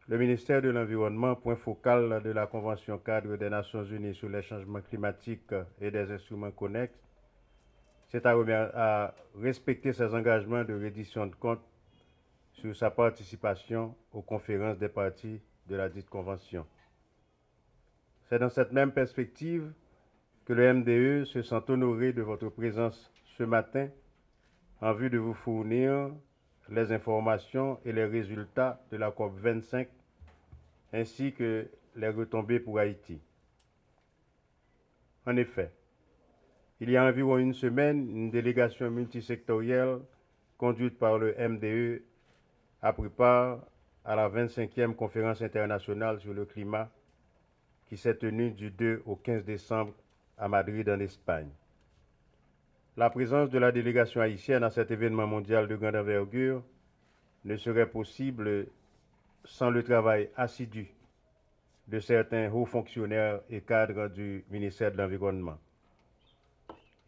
Le ministère de l'Environnement, point focal de la Convention cadre des Nations Unies sur les changements climatiques et des instruments connexes, c'est à respecter ses engagements de reddition de comptes sur sa participation aux conférences des parties de la dite convention. C'est dans cette même perspective que le MDE se sent honoré de votre présence ce matin en vue de vous fournir les informations et les résultats de la COP 25 ainsi que les retombées pour Haïti. En effet, il y a environ une semaine, une délégation multisectorielle conduite par le MDE a pris part à la 25e conférence internationale sur le climat qui s'est tenue du 2 au 15 décembre à Madrid en Espagne. La présence de la délégation haïtienne à cet événement mondial de grande envergure ne serait possible sans le travail assidu de certains hauts fonctionnaires et cadres du ministère de l'Environnement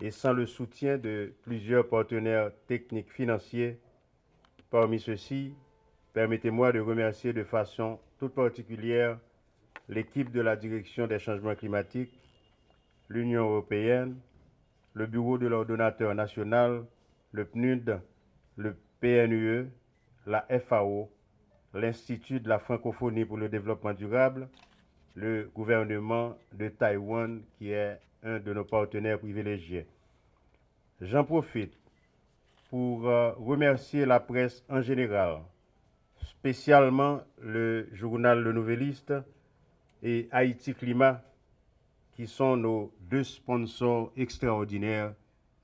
et sans le soutien de plusieurs partenaires techniques financiers. Parmi ceux-ci, permettez-moi de remercier de façon toute particulière l'équipe de la Direction des changements climatiques, l'Union européenne, le Bureau de l'ordonnateur national, le PNUD, le PNUE, la FAO, l'Institut de la francophonie pour le développement durable, le gouvernement de Taïwan qui est un de nos partenaires privilégiés. J'en profite pour remercier la presse en général, spécialement le journal Le Nouvelliste et Haïti Climat, qui sont nos deux sponsors extraordinaires.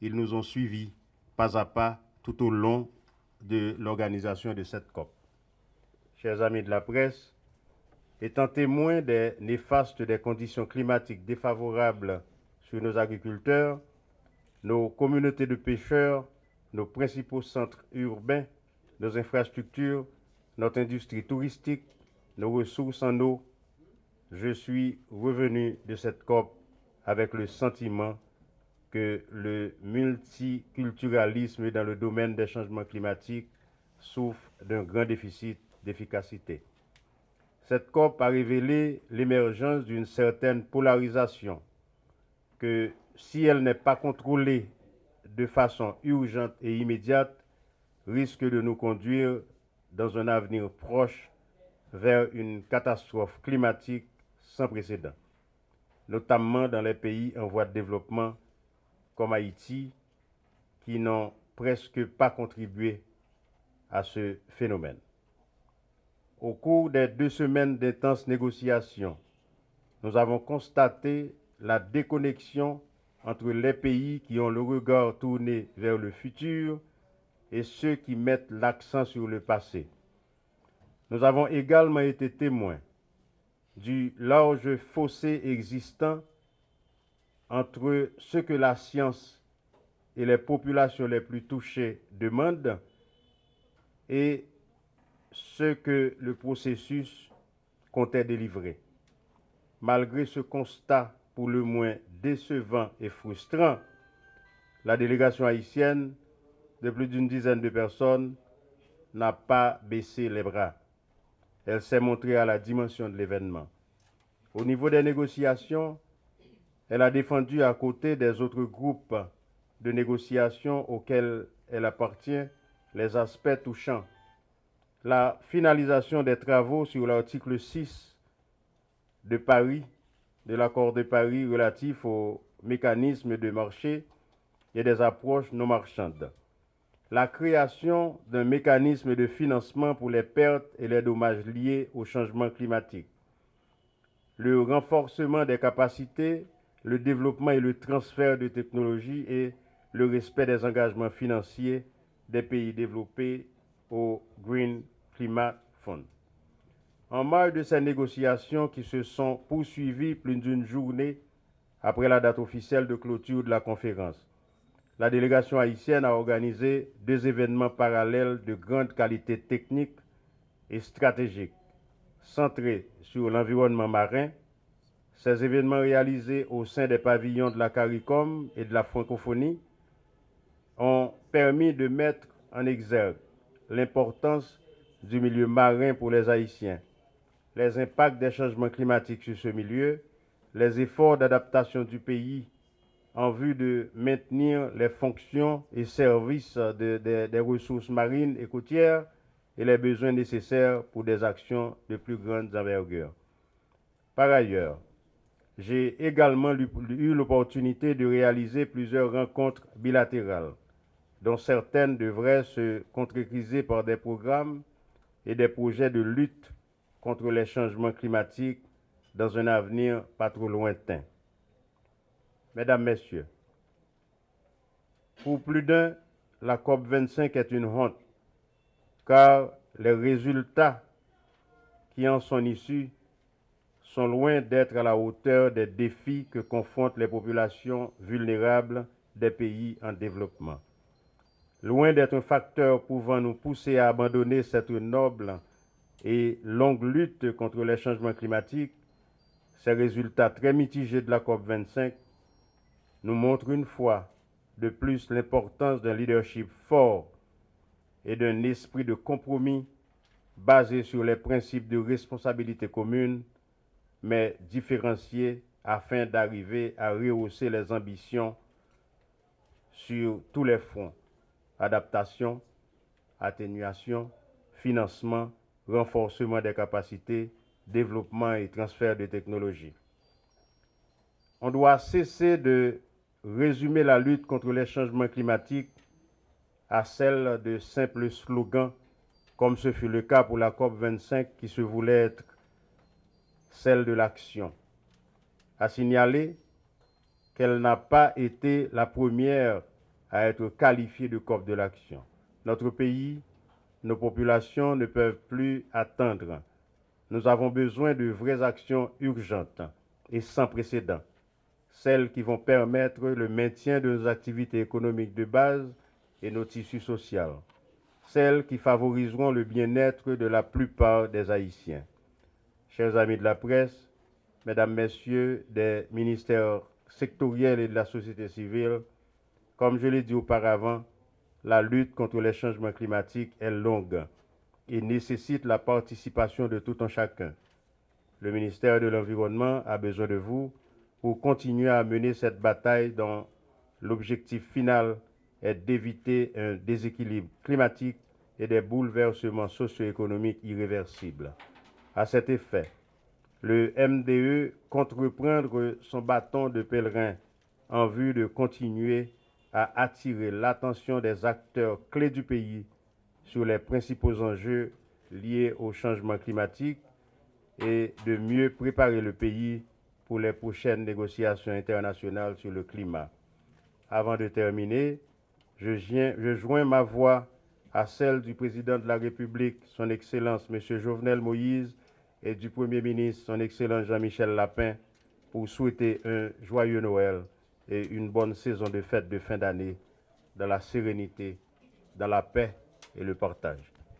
Ils nous ont suivis pas à pas tout au long de l'organisation de cette COP. Chers amis de la presse, étant témoins des néfastes des conditions climatiques défavorables sur nos agriculteurs, nos communautés de pêcheurs, nos principaux centres urbains, nos infrastructures, notre industrie touristique, nos ressources en eau, je suis revenu de cette COP avec le sentiment que le multiculturalisme dans le domaine des changements climatiques souffre d'un grand déficit d'efficacité. Cette COP a révélé l'émergence d'une certaine polarisation que, si elle n'est pas contrôlée de façon urgente et immédiate, risque de nous conduire dans un avenir proche vers une catastrophe climatique sans précédent, notamment dans les pays en voie de développement comme Haïti, qui n'ont presque pas contribué à ce phénomène. Au cours des 2 semaines d'intenses négociations, nous avons constaté la déconnexion entre les pays qui ont le regard tourné vers le futur et ceux qui mettent l'accent sur le passé. Nous avons également été témoins du large fossé existant entre ce que la science et les populations les plus touchées demandent et ce que le processus comptait délivrer. Malgré ce constat pour le moins décevant et frustrant, la délégation haïtienne de plus d'une dizaine de personnes n'a pas baissé les bras. Elle s'est montrée à la dimension de l'événement. Au niveau des négociations, elle a défendu à côté des autres groupes de négociations auxquels elle appartient les aspects touchant la finalisation des travaux sur l'article 6 de Paris, de l'accord de Paris relatif au mécanisme de marché et des approches non marchandes, la création d'un mécanisme de financement pour les pertes et les dommages liés au changement climatique, le renforcement des capacités, le développement et le transfert de technologies et le respect des engagements financiers des pays développés au Green Climate Fund. En marge de ces négociations qui se sont poursuivies plus d'une journée après la date officielle de clôture de la conférence, la délégation haïtienne a organisé 2 événements parallèles de grande qualité technique et stratégique, centrés sur l'environnement marin. Ces événements réalisés au sein des pavillons de la CARICOM et de la francophonie ont permis de mettre en exergue l'importance du milieu marin pour les Haïtiens, les impacts des changements climatiques sur ce milieu, les efforts d'adaptation du pays en vue de maintenir les fonctions et services des ressources marines et côtières et les besoins nécessaires pour des actions de plus grande envergure. Par ailleurs, j'ai également eu l'opportunité de réaliser plusieurs rencontres bilatérales, dont certaines devraient se concrétiser par des programmes et des projets de lutte contre les changements climatiques dans un avenir pas trop lointain. Mesdames, Messieurs, pour plus d'un, la COP25 est une honte, car les résultats qui en sont issus sont loin d'être à la hauteur des défis que confrontent les populations vulnérables des pays en développement. Loin d'être un facteur pouvant nous pousser à abandonner cette noble et longue lutte contre les changements climatiques, ces résultats très mitigés de la COP25 nous montrent une fois de plus l'importance d'un leadership fort et d'un esprit de compromis basé sur les principes de responsabilité commune, mais différenciés afin d'arriver à rehausser les ambitions sur tous les fronts: adaptation, atténuation, financement, renforcement des capacités, développement et transfert de technologies. On doit cesser de résumer la lutte contre les changements climatiques à celle de simples slogans, comme ce fut le cas pour la COP25 qui se voulait être celle de l'action. À signaler qu'elle n'a pas été la première à être qualifiée de COP de l'action. Notre pays, nos populations ne peuvent plus attendre. Nous avons besoin de vraies actions urgentes et sans précédent, celles qui vont permettre le maintien de nos activités économiques de base et nos tissus sociaux, celles qui favoriseront le bien-être de la plupart des Haïtiens. Chers amis de la presse, Mesdames, Messieurs des ministères sectoriels et de la société civile, comme je l'ai dit auparavant, la lutte contre les changements climatiques est longue et nécessite la participation de tout un chacun. Le ministère de l'Environnement a besoin de vous pour continuer à mener cette bataille dont l'objectif final est d'éviter un déséquilibre climatique et des bouleversements socio-économiques irréversibles. À cet effet, le MDE compte reprendre son bâton de pèlerin en vue de continuer à attirer l'attention des acteurs clés du pays sur les principaux enjeux liés au changement climatique et de mieux préparer le pays pour les prochaines négociations internationales sur le climat. Avant de terminer, je joins ma voix à celle du président de la République, son Excellence M. Jovenel Moïse, et du Premier ministre, son Excellence Jean-Michel Lapin, pour souhaiter un joyeux Noël et une bonne saison de fêtes de fin d'année dans la sérénité, dans la paix et le partage.